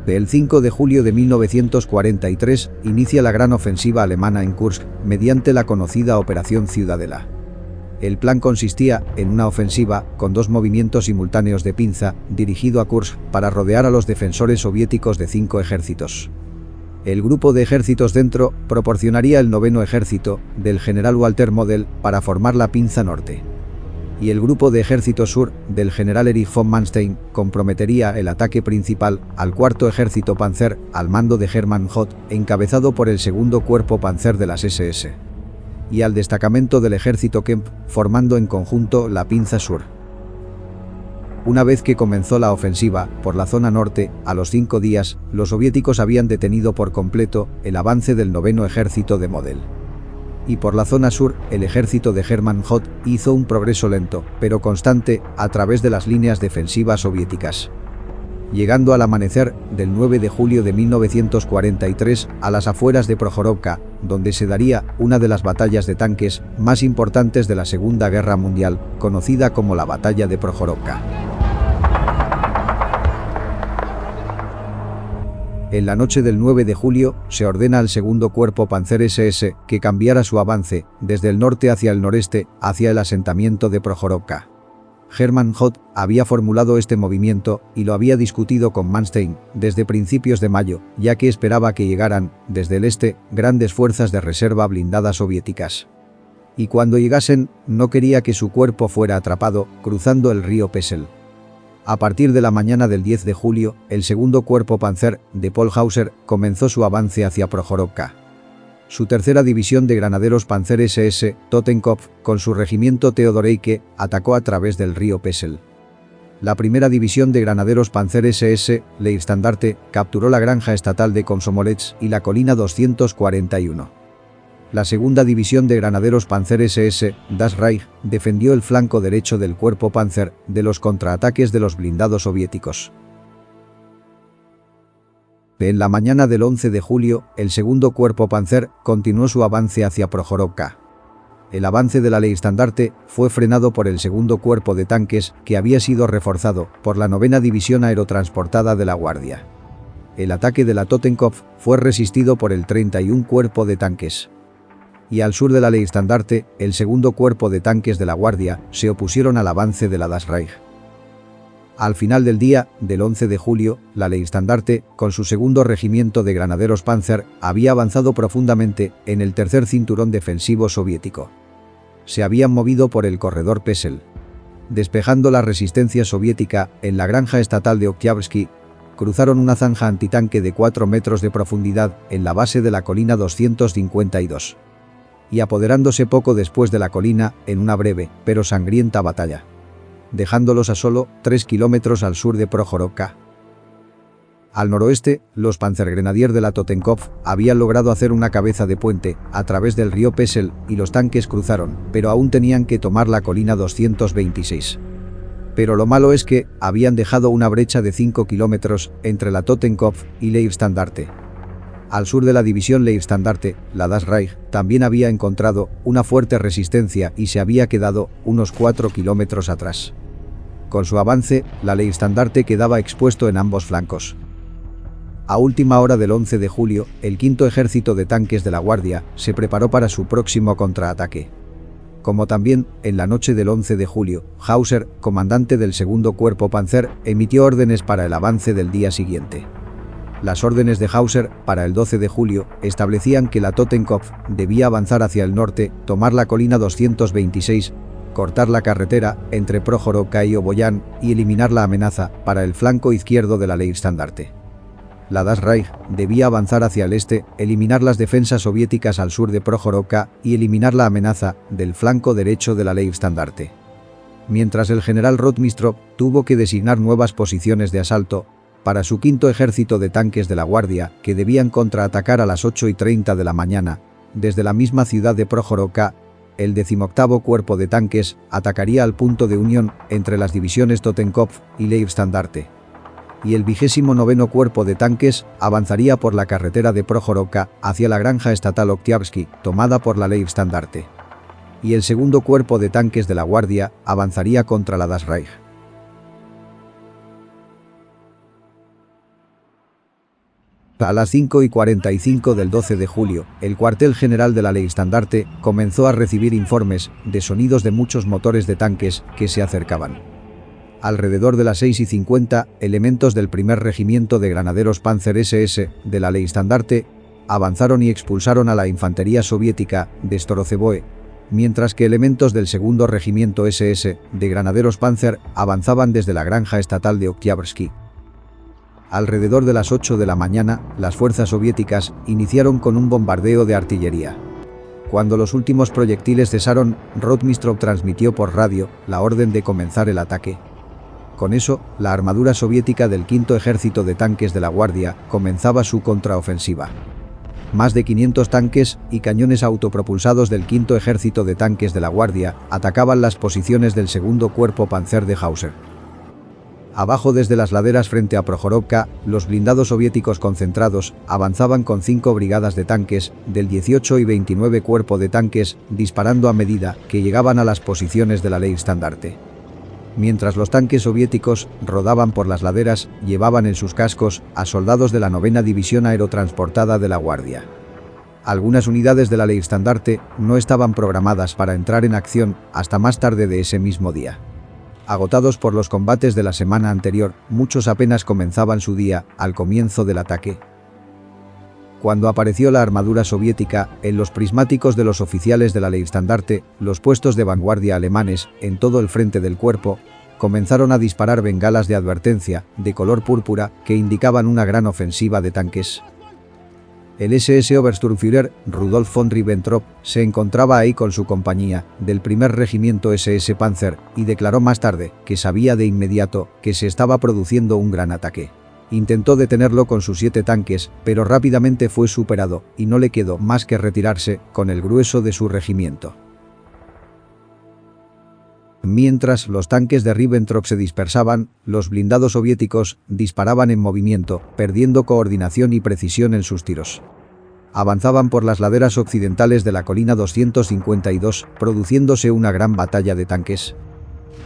El 5 de julio de 1943 inicia la gran ofensiva alemana en Kursk mediante la conocida Operación Ciudadela. El plan consistía en una ofensiva con 2 movimientos simultáneos de pinza dirigido a Kursk para rodear a los defensores soviéticos de 5 ejércitos. El grupo de ejércitos dentro proporcionaría el 9º ejército del general Walter Model para formar la pinza norte. Y el grupo de ejército sur del general Erich von Manstein comprometería el ataque principal al 4º ejército panzer al mando de Hermann Hoth, encabezado por el 2º cuerpo panzer de las SS. Y al destacamento del ejército Kemp, formando en conjunto la pinza sur. Una vez que comenzó la ofensiva por la zona norte, a los 5 días, los soviéticos habían detenido por completo el avance del 9º ejército de Model. Y por la zona sur, el ejército de Hermann Hoth hizo un progreso lento, pero constante, a través de las líneas defensivas soviéticas. Llegando al amanecer del 9 de julio de 1943 a las afueras de Prokhorovka, donde se daría una de las batallas de tanques más importantes de la Segunda Guerra Mundial, conocida como la Batalla de Prokhorovka. En la noche del 9 de julio, se ordena al 2º Cuerpo Panzer SS que cambiara su avance, desde el norte hacia el noreste, hacia el asentamiento de Prokhorovka. Hermann Hoth había formulado este movimiento y lo había discutido con Manstein desde principios de mayo, ya que esperaba que llegaran, desde el este, grandes fuerzas de reserva blindadas soviéticas. Y cuando llegasen, no quería que su cuerpo fuera atrapado, cruzando el río Pesel. A partir de la mañana del 10 de julio, el 2º Cuerpo Panzer de Paul Hauser comenzó su avance hacia Prokhorovka. Su 3ª división de granaderos Panzer SS, Totenkopf, con su regimiento Theodoreike, atacó a través del río Pesel. La 1ª división de granaderos Panzer SS, Leibstandarte, capturó la granja estatal de Komsomolets y la colina 241. La 2ª división de granaderos Panzer SS, Das Reich, defendió el flanco derecho del cuerpo Panzer de los contraataques de los blindados soviéticos. En la mañana del 11 de julio, el 2º Cuerpo Panzer continuó su avance hacia Prokhorovka. El avance de la Leibstandarte fue frenado por el 2º Cuerpo de Tanques, que había sido reforzado por la 9ª División Aerotransportada de la Guardia. El ataque de la Totenkopf fue resistido por el 31 Cuerpo de Tanques. Y al sur de la Leibstandarte, el 2º Cuerpo de Tanques de la Guardia se opusieron al avance de la Das Reich. Al final del día, del 11 de julio, la Leibstandarte, con su 2º regimiento de granaderos Panzer, había avanzado profundamente en el 3er cinturón defensivo soviético. Se habían movido por el corredor Pesel. Despejando la resistencia soviética en la granja estatal de Oktyabrsky, cruzaron una zanja antitanque de 4 metros de profundidad en la base de la colina 252. Y apoderándose poco después de la colina en una breve, pero sangrienta batalla, dejándolos a solo 3 kilómetros al sur de Prokhorovka. Al noroeste, los panzergrenadier de la Totenkopf habían logrado hacer una cabeza de puente a través del río Pesel y los tanques cruzaron, pero aún tenían que tomar la colina 226. Pero lo malo es que habían dejado una brecha de 5 kilómetros entre la Totenkopf y Leibstandarte. Al sur de la división Leibstandarte, la Das Reich también había encontrado una fuerte resistencia y se había quedado unos 4 kilómetros atrás. Con su avance, la Leibstandarte quedaba expuesto en ambos flancos. A última hora del 11 de julio, el 5º Ejército de Tanques de la Guardia se preparó para su próximo contraataque. Como también, en la noche del 11 de julio, Hauser, comandante del 2º Cuerpo Panzer, emitió órdenes para el avance del día siguiente. Las órdenes de Hauser, para el 12 de julio, establecían que la Totenkopf debía avanzar hacia el norte, tomar la colina 226, cortar la carretera entre Prokhorovka y Oboyan y eliminar la amenaza para el flanco izquierdo de la Leibstandarte. La Das Reich debía avanzar hacia el este, eliminar las defensas soviéticas al sur de Prokhorovka y eliminar la amenaza del flanco derecho de la Leibstandarte. Mientras el general Rotmistrov tuvo que designar nuevas posiciones de asalto para su 5º Ejército de Tanques de la Guardia, que debían contraatacar a las 8:30 de la mañana, desde la misma ciudad de Prokhorovka, el 18º Cuerpo de Tanques atacaría al punto de unión entre las divisiones Totenkopf y Leibstandarte. Y el 29º Cuerpo de Tanques avanzaría por la carretera de Prokhorovka hacia la granja estatal Oktyabrsky, tomada por la Leibstandarte. Y el 2º Cuerpo de Tanques de la Guardia avanzaría contra la Das Reich. A las 5:45 del 12 de julio, el cuartel general de la Leibstandarte comenzó a recibir informes de sonidos de muchos motores de tanques que se acercaban. Alrededor de las 6:50, elementos del primer regimiento de granaderos Panzer SS de la Leibstandarte avanzaron y expulsaron a la infantería soviética de Storozheboe, mientras que elementos del segundo regimiento SS de granaderos Panzer avanzaban desde la granja estatal de Oktyabrski. Alrededor de las 8 de la mañana, las fuerzas soviéticas iniciaron con un bombardeo de artillería. Cuando los últimos proyectiles cesaron, Rotmistrov transmitió por radio la orden de comenzar el ataque. Con eso, la armadura soviética del Quinto Ejército de Tanques de la Guardia comenzaba su contraofensiva. Más de 500 tanques y cañones autopropulsados del Quinto Ejército de Tanques de la Guardia atacaban las posiciones del segundo cuerpo Panzer de Hauser. Abajo desde las laderas frente a Projorovka, los blindados soviéticos concentrados avanzaban con 5 brigadas de tanques del 18 y 29 cuerpo de tanques disparando a medida que llegaban a las posiciones de la Leibstandarte. Mientras los tanques soviéticos rodaban por las laderas, llevaban en sus cascos a soldados de la 9ª División Aerotransportada de la Guardia. Algunas unidades de la Leibstandarte no estaban programadas para entrar en acción hasta más tarde de ese mismo día. Agotados por los combates de la semana anterior, muchos apenas comenzaban su día al comienzo del ataque. Cuando apareció la armadura soviética en los prismáticos de los oficiales de la Leibstandarte, los puestos de vanguardia alemanes en todo el frente del cuerpo comenzaron a disparar bengalas de advertencia de color púrpura que indicaban una gran ofensiva de tanques. El SS Obersturmführer Rudolf von Ribbentrop se encontraba ahí con su compañía del primer regimiento SS Panzer y declaró más tarde que sabía de inmediato que se estaba produciendo un gran ataque. Intentó detenerlo con sus 7 tanques, pero rápidamente fue superado y no le quedó más que retirarse con el grueso de su regimiento. Mientras los tanques de Ribbentrop se dispersaban, los blindados soviéticos disparaban en movimiento, perdiendo coordinación y precisión en sus tiros. Avanzaban por las laderas occidentales de la colina 252, produciéndose una gran batalla de tanques.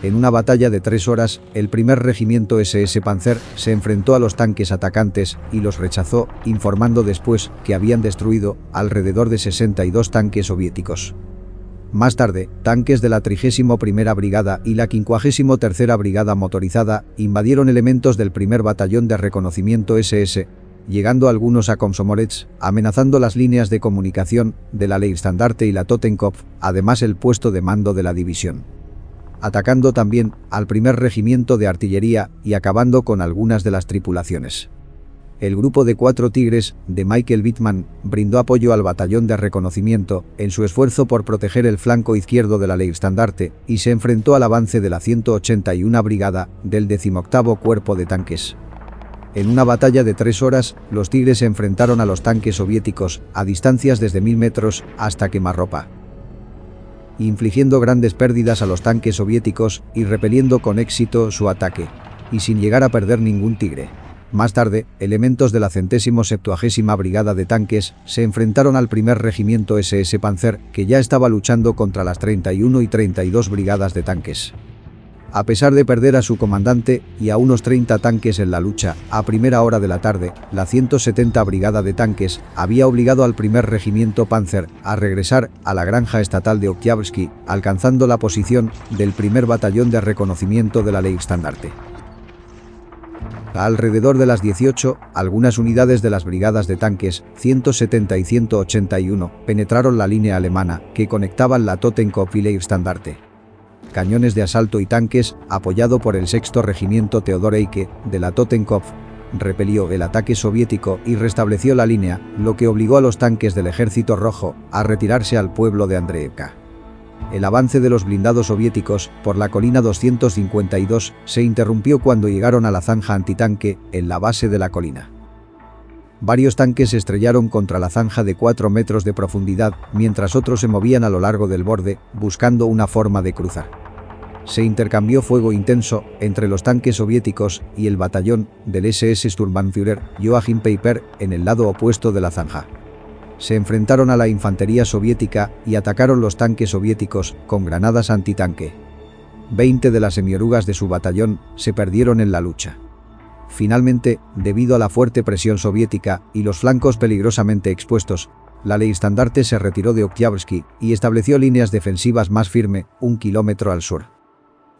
En una batalla de 3 horas, el primer regimiento SS Panzer se enfrentó a los tanques atacantes y los rechazó, informando después que habían destruido alrededor de 62 tanques soviéticos. Más tarde, tanques de la 31ª Brigada y la 53ª Brigada Motorizada invadieron elementos del primer batallón de reconocimiento SS, llegando algunos a Komsomolets, amenazando las líneas de comunicación de la Leibstandarte y la Totenkopf, además el puesto de mando de la división. Atacando también al primer regimiento de artillería y acabando con algunas de las tripulaciones. El grupo de 4 Tigres de Michael Wittmann brindó apoyo al batallón de reconocimiento en su esfuerzo por proteger el flanco izquierdo de la Leibstandarte y se enfrentó al avance de la 181 Brigada del 18º Cuerpo de Tanques. En una batalla de 3 horas, los Tigres se enfrentaron a los tanques soviéticos a distancias desde 1000 metros hasta quemarropa, infligiendo grandes pérdidas a los tanques soviéticos y repeliendo con éxito su ataque, y sin llegar a perder ningún tigre. Más tarde, elementos de la 170ª Brigada de Tanques se enfrentaron al primer regimiento SS Panzer, que ya estaba luchando contra las 31 y 32 brigadas de tanques. A pesar de perder a su comandante y a unos 30 tanques en la lucha, a primera hora de la tarde, la 170 Brigada de Tanques había obligado al primer regimiento Panzer a regresar a la granja estatal de Oktyabrski, alcanzando la posición del primer batallón de reconocimiento de la Leibstandarte. Alrededor de las 18, algunas unidades de las brigadas de tanques 170 y 181 penetraron la línea alemana que conectaban la Totenkopf y Leibstandarte. Cañones de asalto y tanques, apoyado por el 6º Regimiento Theodor Eicke de la Totenkopf, repelió el ataque soviético y restableció la línea, lo que obligó a los tanques del Ejército Rojo a retirarse al pueblo de Andreevka. El avance de los blindados soviéticos por la colina 252 se interrumpió cuando llegaron a la zanja antitanque en la base de la colina. Varios tanques se estrellaron contra la zanja de 4 metros de profundidad, mientras otros se movían a lo largo del borde, buscando una forma de cruzar. Se intercambió fuego intenso entre los tanques soviéticos y el batallón del SS Sturmbannführer Joachim Peiper en el lado opuesto de la zanja. Se enfrentaron a la infantería soviética y atacaron los tanques soviéticos con granadas antitanque. 20 de las semiorugas de su batallón se perdieron en la lucha. Finalmente, debido a la fuerte presión soviética y los flancos peligrosamente expuestos, la Leistandarte se retiró de Oktyabrsky y estableció líneas defensivas más firme, 1 kilómetro al sur.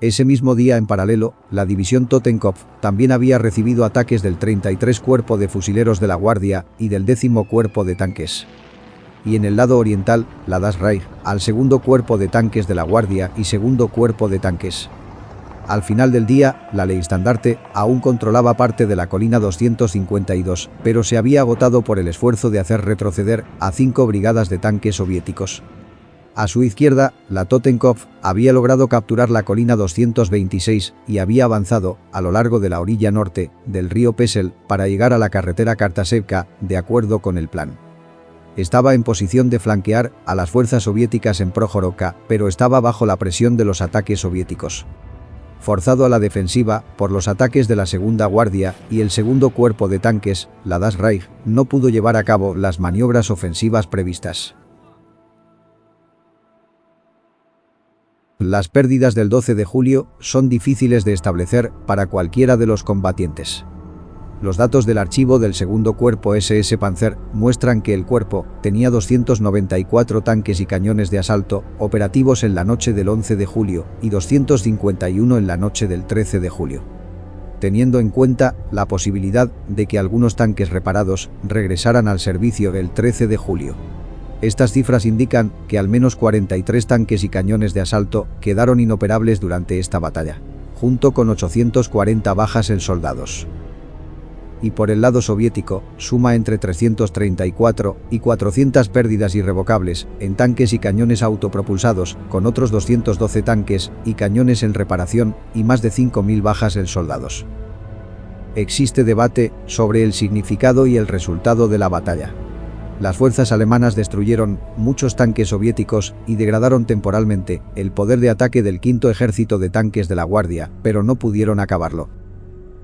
Ese mismo día, en paralelo, la división Totenkopf también había recibido ataques del 33 Cuerpo de Fusileros de la Guardia y del 10º Cuerpo de Tanques. Y en el lado oriental, la Das Reich, al 2º Cuerpo de Tanques de la Guardia y 2º Cuerpo de Tanques. Al final del día, la Leistandarte aún controlaba parte de la colina 252, pero se había agotado por el esfuerzo de hacer retroceder a 5 brigadas de tanques soviéticos. A su izquierda, la Totenkopf había logrado capturar la colina 226 y había avanzado a lo largo de la orilla norte del río Pesel para llegar a la carretera Kartasevka, de acuerdo con el plan. Estaba en posición de flanquear a las fuerzas soviéticas en Projorovka, pero estaba bajo la presión de los ataques soviéticos. Forzado a la defensiva por los ataques de la Segunda Guardia y el 2º Cuerpo de Tanques, la Das Reich no pudo llevar a cabo las maniobras ofensivas previstas. Las pérdidas del 12 de julio son difíciles de establecer para cualquiera de los combatientes. Los datos del archivo del 2º Cuerpo SS Panzer muestran que el cuerpo tenía 294 tanques y cañones de asalto operativos en la noche del 11 de julio y 251 en la noche del 13 de julio. Teniendo en cuenta la posibilidad de que algunos tanques reparados regresaran al servicio el 13 de julio. Estas cifras indican que al menos 43 tanques y cañones de asalto quedaron inoperables durante esta batalla, junto con 840 bajas en soldados. Y por el lado soviético, suma entre 334 y 400 pérdidas irrevocables en tanques y cañones autopropulsados, con otros 212 tanques y cañones en reparación y más de 5.000 bajas en soldados. Existe debate sobre el significado y el resultado de la batalla. Las fuerzas alemanas destruyeron muchos tanques soviéticos y degradaron temporalmente el poder de ataque del 5º Ejército de Tanques de la Guardia, pero no pudieron acabarlo.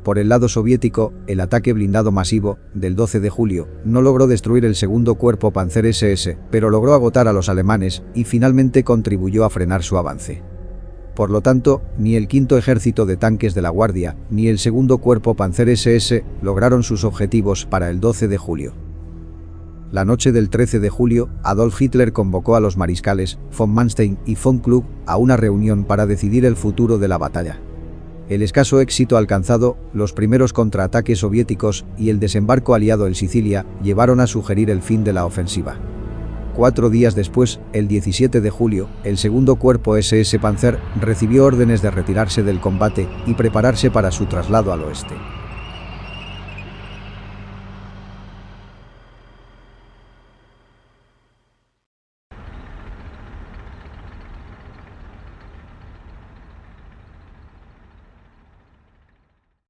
Por el lado soviético, el ataque blindado masivo del 12 de julio no logró destruir el 2º Cuerpo Panzer SS, pero logró agotar a los alemanes y finalmente contribuyó a frenar su avance. Por lo tanto, ni el 5º Ejército de Tanques de la Guardia ni el 2º Cuerpo Panzer SS lograron sus objetivos para el 12 de julio. La noche del 13 de julio, Adolf Hitler convocó a los mariscales von Manstein y von Klug a una reunión para decidir el futuro de la batalla. El escaso éxito alcanzado, los primeros contraataques soviéticos y el desembarco aliado en Sicilia llevaron a sugerir el fin de la ofensiva. 4 días después, el 17 de julio, el 2º Cuerpo SS Panzer recibió órdenes de retirarse del combate y prepararse para su traslado al oeste.